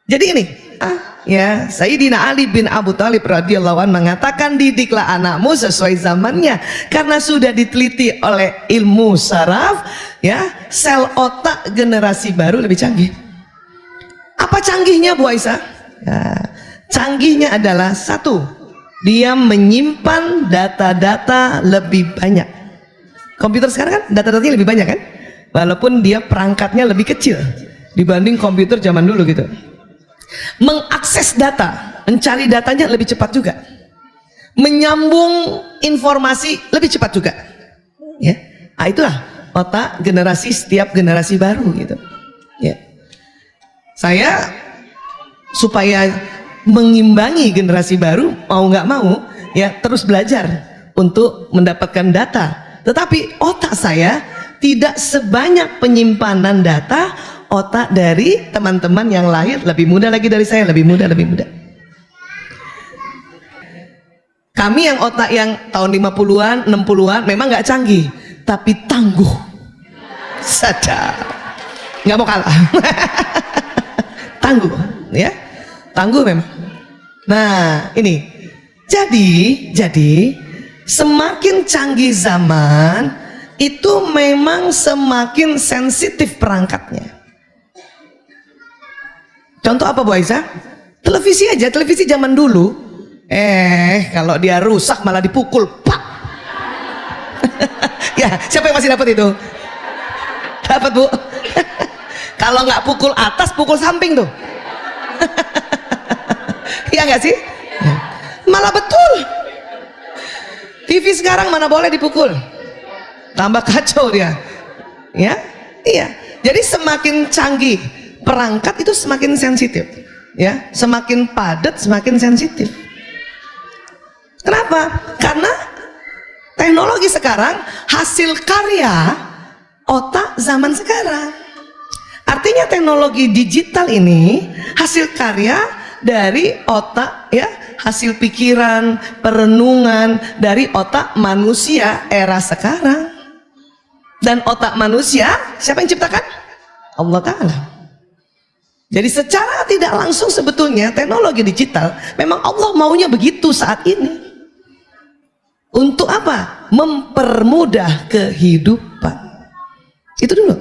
Jadi ini, ya, Sayyidina Ali bin Abu Thalib radhiyallahu anhu mengatakan, didiklah anakmu sesuai zamannya, karena sudah diteliti oleh ilmu saraf, ya, sel otak generasi baru lebih canggih. Apa canggihnya, Bu Aisyah? Ya, canggihnya adalah satu, dia menyimpan data-data lebih banyak. Komputer sekarang kan data-datanya lebih banyak kan, walaupun dia perangkatnya lebih kecil dibanding komputer zaman dulu gitu. Mengakses data, mencari datanya lebih cepat juga, menyambung informasi lebih cepat juga, ya. Nah, itulah otak generasi, setiap generasi baru gitu, ya. Saya supaya mengimbangi generasi baru, mau nggak mau ya terus belajar untuk mendapatkan data, tetapi otak saya tidak sebanyak penyimpanan data otak dari teman-teman yang lahir lebih muda lagi dari saya, lebih muda. Kami yang otak yang tahun 50-an, 60-an memang nggak canggih, tapi tangguh. Sadar, nggak mau kalah. Tangguh, ya, tangguh memang. Nah, ini. Jadi semakin canggih zaman itu memang semakin sensitif perangkatnya. Contoh apa, Bu Aisyah? Televisi aja, televisi zaman dulu, kalau dia rusak malah dipukul, pak. Ya, siapa yang masih dapat itu? Dapat, Bu. Kalau nggak pukul atas, pukul samping tuh. Iya nggak sih? Malah betul. TV sekarang mana boleh dipukul, tambah kacau dia, ya. Iya. Jadi semakin canggih perangkat itu semakin sensitif, ya, semakin padat semakin sensitif. Kenapa? Karena teknologi sekarang hasil karya otak zaman sekarang. Artinya teknologi digital ini hasil karya dari otak, ya, hasil pikiran, perenungan dari otak manusia era sekarang. Dan otak manusia siapa yang ciptakan? Allah Ta'ala. Jadi secara tidak langsung sebetulnya teknologi digital memang Allah maunya begitu saat ini. Untuk apa? Mempermudah kehidupan. Itu dulu,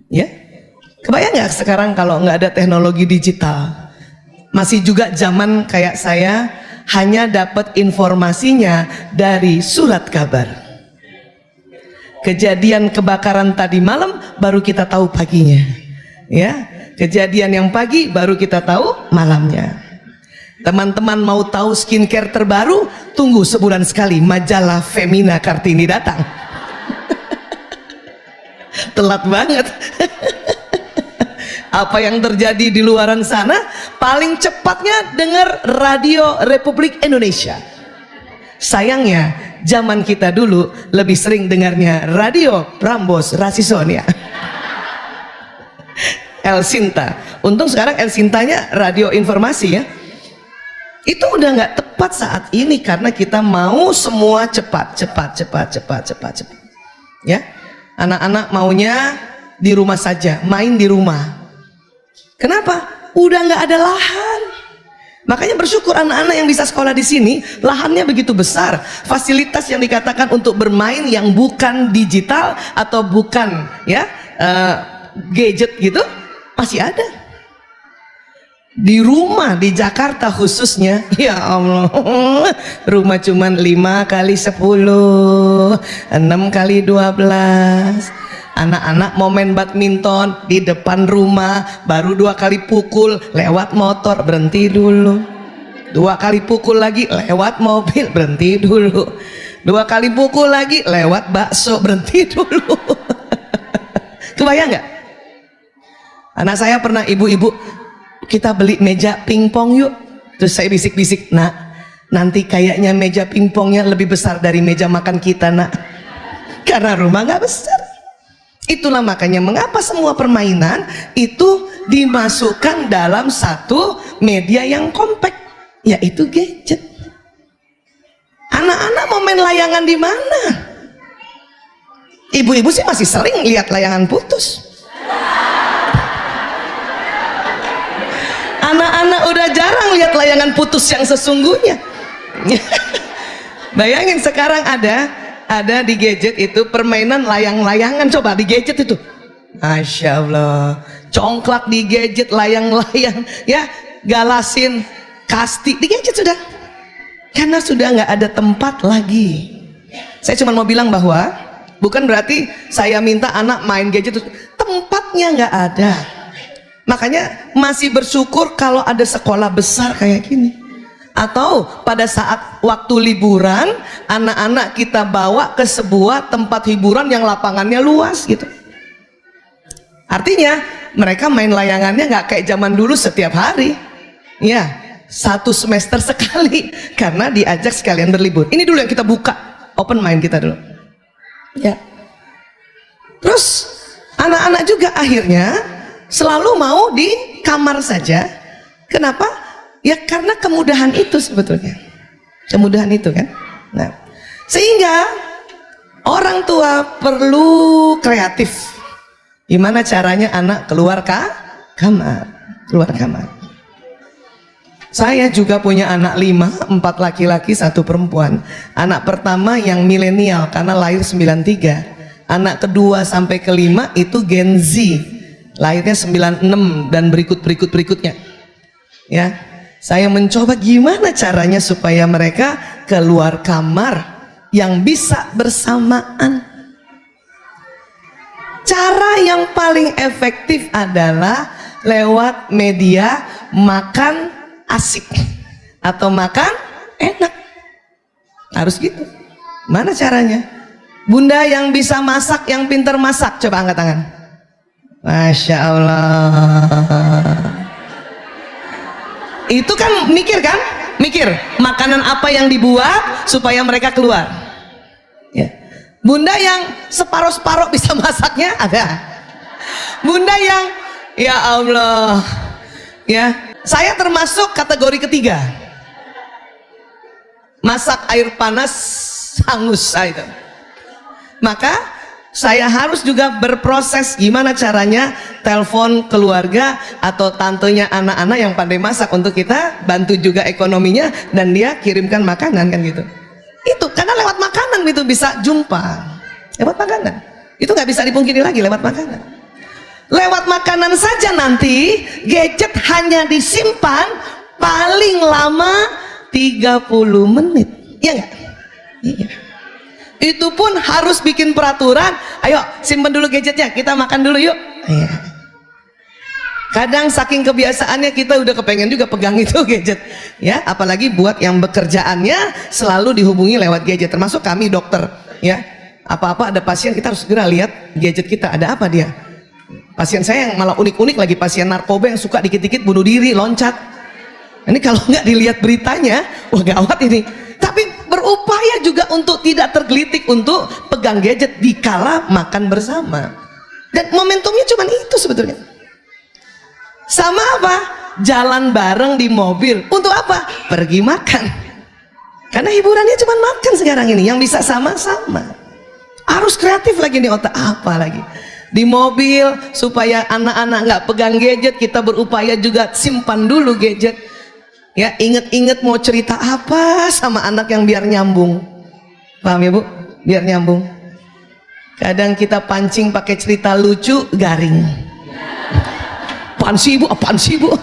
ya. Kebayang nggak sekarang kalau nggak ada teknologi digital, masih juga zaman kayak saya hanya dapat informasinya dari surat kabar. Kejadian kebakaran tadi malam baru kita tahu paginya, ya. Kejadian yang pagi baru kita tahu malamnya. Teman-teman mau tahu skincare terbaru, tunggu sebulan sekali majalah Femina Kartini datang. Telat banget. Apa yang terjadi di luaran sana, paling cepatnya dengar radio Republik Indonesia. Sayangnya zaman kita dulu lebih sering dengarnya radio Prambors Rasisonia. El Sinta. Untung sekarang El Sintanya radio informasi, ya. Itu udah nggak tepat saat ini karena kita mau semua cepat. Ya, anak-anak maunya di rumah saja, main di rumah. Kenapa? Udah nggak ada lahan. Makanya bersyukur anak-anak yang bisa sekolah di sini, lahannya begitu besar. Fasilitas yang dikatakan untuk bermain yang bukan digital atau bukan, ya, gadget gitu masih ada. Di rumah di Jakarta khususnya, ya Allah, rumah cuman 5 kali 10, 6 kali 12. Anak-anak mau main badminton di depan rumah, baru 2 kali pukul lewat motor, berhenti dulu. 2 kali pukul lagi lewat mobil, berhenti dulu. 2 kali pukul lagi lewat bakso, berhenti dulu. Kebayang nggak? Anak saya pernah, ibu-ibu, kita beli meja pingpong yuk. Terus saya bisik-bisik, nak, nanti kayaknya meja pingpongnya lebih besar dari meja makan kita, nak, karena rumah nggak besar. Itulah makanya mengapa semua permainan itu dimasukkan dalam satu media yang kompak, yaitu gadget. Anak-anak mau main layangan di mana? Ibu-ibu sih masih sering lihat layangan putus. udah jarang lihat layangan putus yang sesungguhnya. Bayangin sekarang ada di gadget itu permainan layang-layangan, coba di gadget itu. Masya Allah, congklak di gadget, layang-layang, ya, galasin, kasti di gadget sudah. Karena sudah nggak ada tempat lagi. Saya cuma mau bilang bahwa bukan berarti saya minta anak main gadget, tempatnya nggak ada. Makanya masih bersyukur kalau ada sekolah besar kayak gini. Atau pada saat waktu liburan, anak-anak kita bawa ke sebuah tempat hiburan yang lapangannya luas gitu. Artinya mereka main layangannya nggak kayak zaman dulu setiap hari. Ya, 1 semester sekali karena diajak sekalian berlibur. Ini dulu yang kita buka, open mind kita dulu. Ya. Terus anak-anak juga akhirnya selalu mau di kamar saja. Kenapa? Ya karena kemudahan itu sebetulnya. Kemudahan itu kan. Nah, sehingga orang tua perlu kreatif. Gimana caranya anak keluar kamar, keluar kamar. Saya juga punya anak 5, 4 laki-laki, 1 perempuan. Anak pertama yang milenial karena lahir 93. Anak kedua sampai ke-5 itu Gen Z, lahirnya 96 dan berikutnya. Ya, saya mencoba gimana caranya supaya mereka keluar kamar yang bisa bersamaan. Cara yang paling efektif adalah lewat media makan asik atau makan enak. Harus gitu. Mana caranya? Bunda yang bisa masak, yang pintar masak, coba angkat tangan. Masya Allah. Itu kan mikir kan? Mikir makanan apa yang dibuat supaya mereka keluar. Ya. Bunda yang separuh-separuh bisa masaknya ada. Bunda yang ya Allah. Ya, saya termasuk kategori ketiga. Masak air panas hangus itu. Maka saya harus juga berproses gimana caranya telepon keluarga atau tantenya anak-anak yang pandai masak untuk kita bantu juga ekonominya dan dia kirimkan makanan kan gitu. Itu karena lewat makanan itu bisa jumpa. Lewat makanan. Itu nggak bisa dipungkiri lagi lewat makanan. Lewat makanan saja nanti gadget hanya disimpan paling lama 30 menit. Iya nggak? Iya. Itu pun harus bikin peraturan. Ayo simpen dulu gadgetnya, kita makan dulu yuk. Iya. Kadang saking kebiasaannya kita udah kepengen juga pegang itu gadget, ya. Apalagi buat yang bekerjaannya selalu dihubungi lewat gadget. Termasuk kami dokter, ya. Apa-apa ada pasien kita harus segera lihat gadget kita ada apa dia. Pasien saya yang malah unik-unik lagi, pasien narkoba yang suka dikit-dikit bunuh diri, loncat. Ini kalau nggak dilihat beritanya, wah gawat ini. Tapi berupaya juga untuk tidak tergelitik untuk pegang gadget dikala makan bersama. Dan momentumnya cuma itu sebetulnya. Sama apa? Jalan bareng di mobil. Untuk apa? Pergi makan. Karena hiburannya cuma makan sekarang ini. Yang bisa sama-sama. Harus kreatif lagi nih otak. Apa lagi? Di mobil supaya anak-anak nggak pegang gadget, kita berupaya juga simpan dulu gadget. Ya, inget-inget mau cerita apa sama anak yang biar nyambung. Paham ya Bu? Biar nyambung. Kadang kita pancing pakai cerita lucu, garing. Apaan sih Bu? Apaan sih Bu?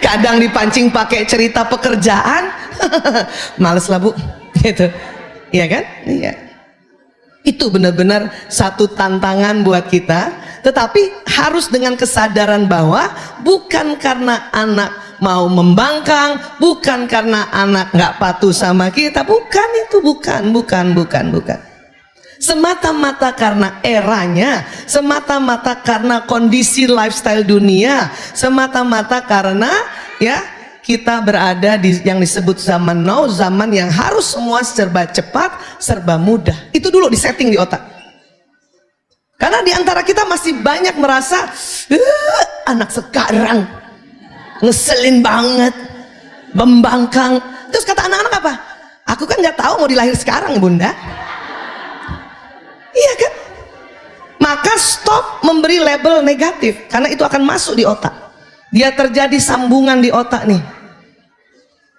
Kadang dipancing pakai cerita pekerjaan, males lah Bu. Gitu. Iya kan? Iya. Itu benar-benar satu tantangan buat kita, tetapi harus dengan kesadaran bahwa bukan karena anak mau membangkang, bukan karena anak nggak patuh sama kita, bukan itu, bukan. Semata-mata karena eranya, semata-mata karena kondisi lifestyle dunia, semata-mata karena ya kita berada di yang disebut zaman now, zaman yang harus semua serba cepat, serba mudah. Itu dulu disetting di otak. Karena di antara kita masih banyak merasa anak sekarang ngeselin banget, membangkang. Terus kata anak-anak apa? Aku kan nggak tahu mau dilahir sekarang, Bunda. Iya kan? Maka stop memberi label negatif, karena itu akan masuk di otak. Dia terjadi sambungan di otak nih,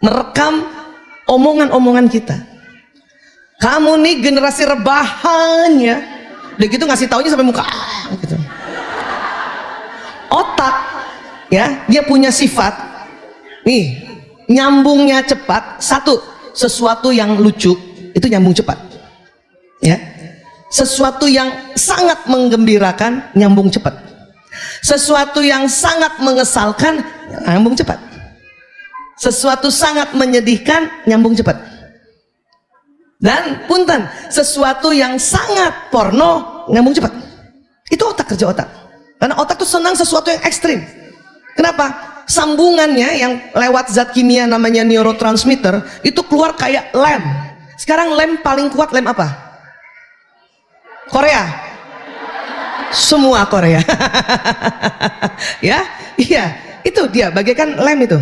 merekam omongan-omongan kita. Kamu nih generasi rebahan ya, udah gitu ngasih taunya sampai muka gitu. Otak ya, dia punya sifat nih, nyambungnya cepat. Satu, sesuatu yang lucu itu nyambung cepat ya. Sesuatu yang sangat menggembirakan nyambung cepat. Sesuatu yang sangat mengesalkan nyambung cepat. Sesuatu sangat menyedihkan nyambung cepat. Dan punten, sesuatu yang sangat porno nyambung cepat. Itu otak, kerja otak. Karena otak tuh senang sesuatu yang ekstrim. Kenapa? Sambungannya yang lewat zat kimia namanya neurotransmitter itu keluar kayak lem. Sekarang lem paling kuat lem apa? Korea. Semua Korea. Ya, iya, itu dia bagaikan lem itu.